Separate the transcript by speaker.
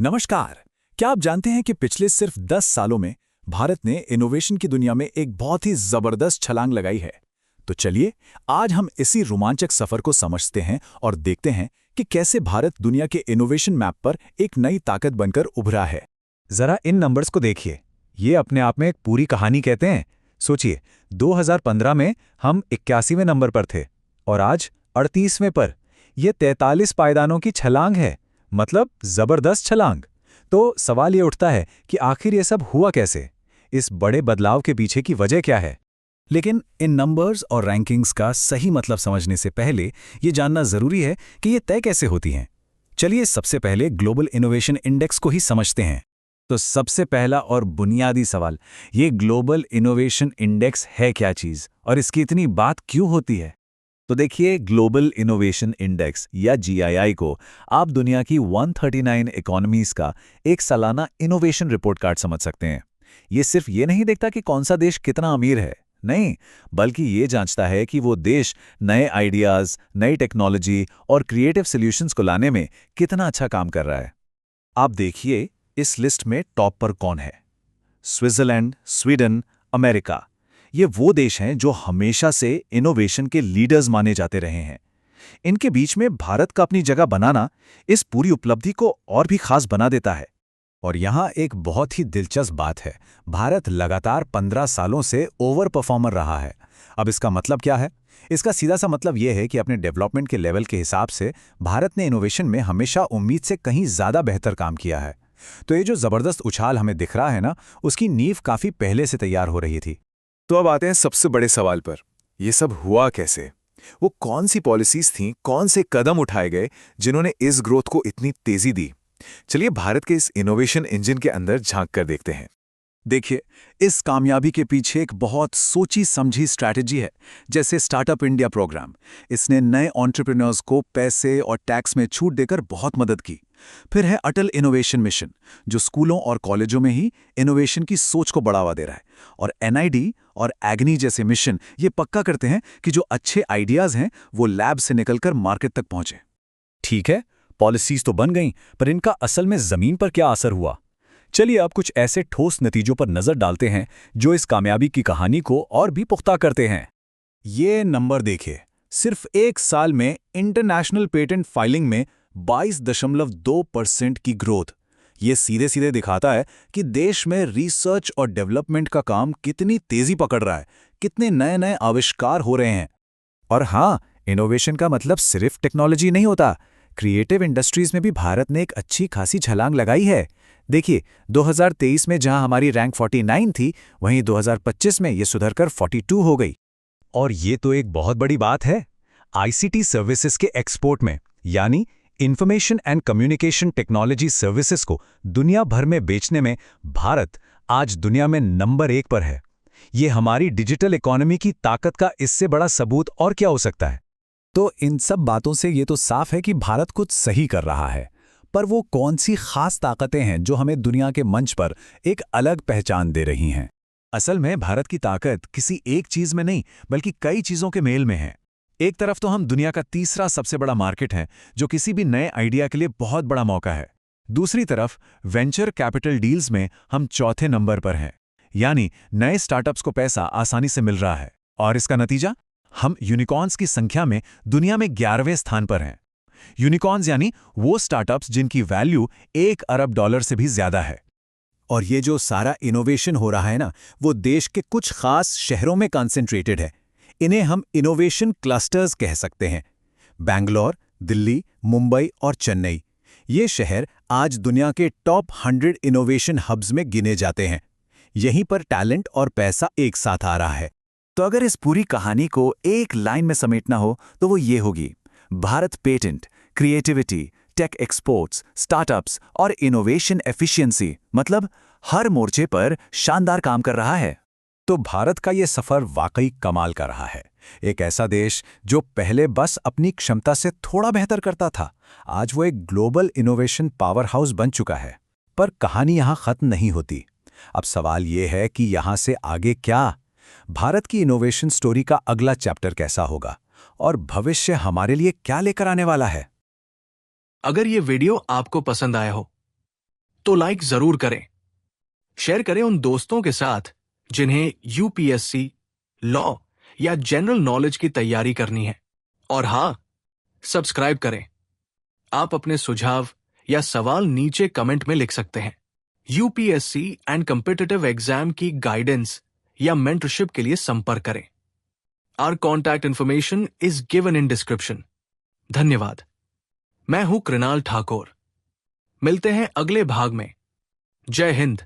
Speaker 1: नमस्कार। क्या आप जानते हैं कि पिछले सिर्फ 10 सालों में भारत ने इनोवेशन की दुनिया में एक बहुत ही जबरदस्त छलांग लगाई है। तो चलिए आज हम इसी रोमांचक सफर को समझते हैं और देखते हैं कि कैसे भारत दुनिया के इनोवेशन मैप पर एक नई ताकत बनकर उभरा है।
Speaker 2: जरा इन नंबर्स को देखिए। ये अपने आप में एक पूरी कहानी कहते हैं। सोचिए, 2015 में हम 81वें नंबर पर थे और आज 38वें पर। यह 43 पायदानों की छलांग है, मतलब जबरदस्त छलांग। तो सवाल ये उठता है कि आखिर ये सब हुआ कैसे? इस बड़े बदलाव के पीछे की वजह क्या है?
Speaker 1: लेकिन इन नंबर्स और रैंकिंग्स का सही मतलब समझने से पहले ये जानना जरूरी है कि ये तय कैसे होती हैं। चलिए सबसे पहले ग्लोबल इनोवेशन इंडेक्स को ही समझते हैं।
Speaker 2: तो सबसे पहला और बुनियादी सवाल, ये ग्लोबल इनोवेशन इंडेक्स है क्या चीज़ और इसकी इतनी बात क्यों होती है? तो देखिए, ग्लोबल इनोवेशन इंडेक्स या जीआईआई को आप दुनिया की 139 इकोनॉमीज का एक सालाना इनोवेशन रिपोर्ट कार्ड समझ सकते हैं। ये सिर्फ ये नहीं देखता कि कौन सा देश कितना अमीर है, नहीं, बल्कि ये जांचता है कि वो देश नए आइडियाज़, नई टेक्नोलॉजी और क्रिएटिव सॉल्यूशंस को लाने में कितना अच्छा काम कर रहा है। आप देखिए इस लिस्ट में टॉप पर कौन है। Switzerland, Sweden, America. ये वो देश हैं जो हमेशा से इनोवेशन के लीडर्स माने जाते रहे हैं। इनके बीच में भारत का अपनी जगह बनाना इस पूरी उपलब्धि को और भी खास बना देता है।
Speaker 1: और यहाँ एक बहुत ही दिलचस्प बात है, भारत लगातार 15 सालों से ओवर परफॉर्मर रहा है। अब इसका मतलब क्या है? इसका सीधा सा मतलब यह है कि अपने डेवलपमेंट के लेवल के हिसाब से भारत ने इनोवेशन में हमेशा उम्मीद से कहीं ज़्यादा बेहतर काम किया है। तो ये जो ज़बरदस्त उछाल हमें दिख रहा है ना, उसकी नींव काफ़ी पहले से तैयार हो रही थी।
Speaker 3: तो अब आते हैं सबसे बड़े सवाल पर, ये सब हुआ कैसे? वो कौन सी पॉलिसीज थीं, कौन से कदम उठाए गए जिन्होंने इस ग्रोथ को इतनी तेजी दी? चलिए भारत के इस इनोवेशन इंजन के अंदर झांक कर देखते हैं।
Speaker 1: देखिए, इस कामयाबी के पीछे एक बहुत सोची समझी स्ट्रैटेजी है, जैसे स्टार्टअप इंडिया प्रोग्राम। इसने नए एंटरप्रेन्योर्स को पैसे और टैक्स में छूट देकर बहुत मदद की। फिर है अटल इनोवेशन मिशन, जो स्कूलों और कॉलेजों में ही इनोवेशन की सोच को बढ़ावा दे रहा है। और एनआईडी और एग्नी जैसे मिशन ये पक्का करते हैं कि जो अच्छे आइडियाज हैं वो लैब से निकलकर मार्केट तक पहुंचे।
Speaker 2: ठीक है, पॉलिसीज तो बन गईं, पर इनका असल में जमीन पर क्या असर हुआ? चलिए अब कुछ ऐसे ठोस नतीजों पर नजर डालते हैं जो इस कामयाबी की कहानी को और भी पुख्ता करते हैं।
Speaker 1: ये नंबर देखिए, सिर्फ एक साल में इंटरनेशनल पेटेंट फाइलिंग में 22.2% की ग्रोथ। ये सीधे सीधे दिखाता है कि देश में रिसर्च और डेवलपमेंट का काम कितनी तेजी पकड़ रहा है, कितने नए नए आविष्कार हो रहे हैं।
Speaker 2: और हाँ, इनोवेशन का मतलब सिर्फ टेक्नोलॉजी नहीं होता। क्रिएटिव इंडस्ट्रीज में भी भारत ने एक अच्छी खासी छलांग लगाई है। देखिए, 2023 में जहां हमारी रैंक 49 थी, वहीं 2025 में ये सुधरकर 42 हो गई। और ये तो एक बहुत बड़ी बात है। आईसीटी सर्विसेज के एक्सपोर्ट में, यानी information and communication technology services को दुनिया भर में बेचने में भारत आज दुनिया में नंबर 1 पर है। ये हमारी डिजिटल इकोनॉमी की ताकत का इससे बड़ा सबूत और क्या हो सकता है?
Speaker 1: तो इन सब बातों से ये तो साफ है कि भारत कुछ सही कर रहा है। पर वो कौन सी खास ताकतें हैं जो हमें दुनिया के मंच पर एक अलग पहचान दे रही हैं?
Speaker 2: असल में भारत की ताकत किसी एक चीज में नहीं, बल्कि कई चीजों के मेल में है। एक तरफ तो हम दुनिया का तीसरा सबसे बड़ा मार्केट है, जो किसी भी नए आइडिया के लिए बहुत बड़ा मौका है। दूसरी तरफ वेंचर कैपिटल डील्स में हम चौथे नंबर पर हैं, यानी नए स्टार्टअप्स को पैसा आसानी से मिल रहा है। और इसका नतीजा, हम यूनिकॉर्न्स की संख्या में दुनिया में 11वें स्थान पर हैं। यूनिकॉर्न्स यानी वो स्टार्टअप्स जिनकी वैल्यू $1 अरब से भी ज्यादा है।
Speaker 1: और ये जो सारा इनोवेशन हो रहा है ना, वो देश के कुछ खास शहरों में कंसेंट्रेटेड है। इन्हें हम इनोवेशन क्लस्टर्स कह सकते हैं। बैंगलोर, दिल्ली, मुंबई और चेन्नई, ये शहर आज दुनिया के टॉप 100 इनोवेशन हब्स में गिने जाते हैं। यहीं पर टैलेंट और पैसा एक साथ आ रहा है। तो अगर इस पूरी कहानी को एक लाइन में समेटना हो तो वो ये होगी: Bharat patent, creativity, tech exports, startups और इनोवेशन एफिशिएंसी, मतलब हर मोर्चे पर शानदार काम कर रहा है।
Speaker 2: तो भारत का ये सफर वाकई कमाल का रहा है। एक ऐसा देश जो पहले बस अपनी क्षमता से थोड़ा बेहतर करता था, आज वो एक ग्लोबल इनोवेशन पावर हाउस बन चुका है। पर कहानी यहाँ खत्म नहीं होती। अब सवाल ये है कि यहाँ से आगे क्या? भारत की इनोवेशन स्टोरी का अगला चैप्टर कैसा होगा और भविष्य हमारे लिए क्या लेकर आने वाला है?
Speaker 4: अगर ये वीडियो आपको पसंद आया हो तो लाइक जरूर करें। शेयर करें उन दोस्तों के साथ जिन्हें यूपीएससी, लॉ या जनरल नॉलेज की तैयारी करनी है। और हाँ, सब्सक्राइब करें। आप अपने सुझाव या सवाल नीचे कमेंट में लिख सकते हैं। यूपीएससी एंड कॉम्पिटिटिव एग्जाम की गाइडेंस या मेंटरशिप के लिए संपर्क करें। Our contact information is given in description. धन्यवाद। मैं हूं कृणाल ठाकुर। मिलते हैं अगले भाग में। जय हिंद।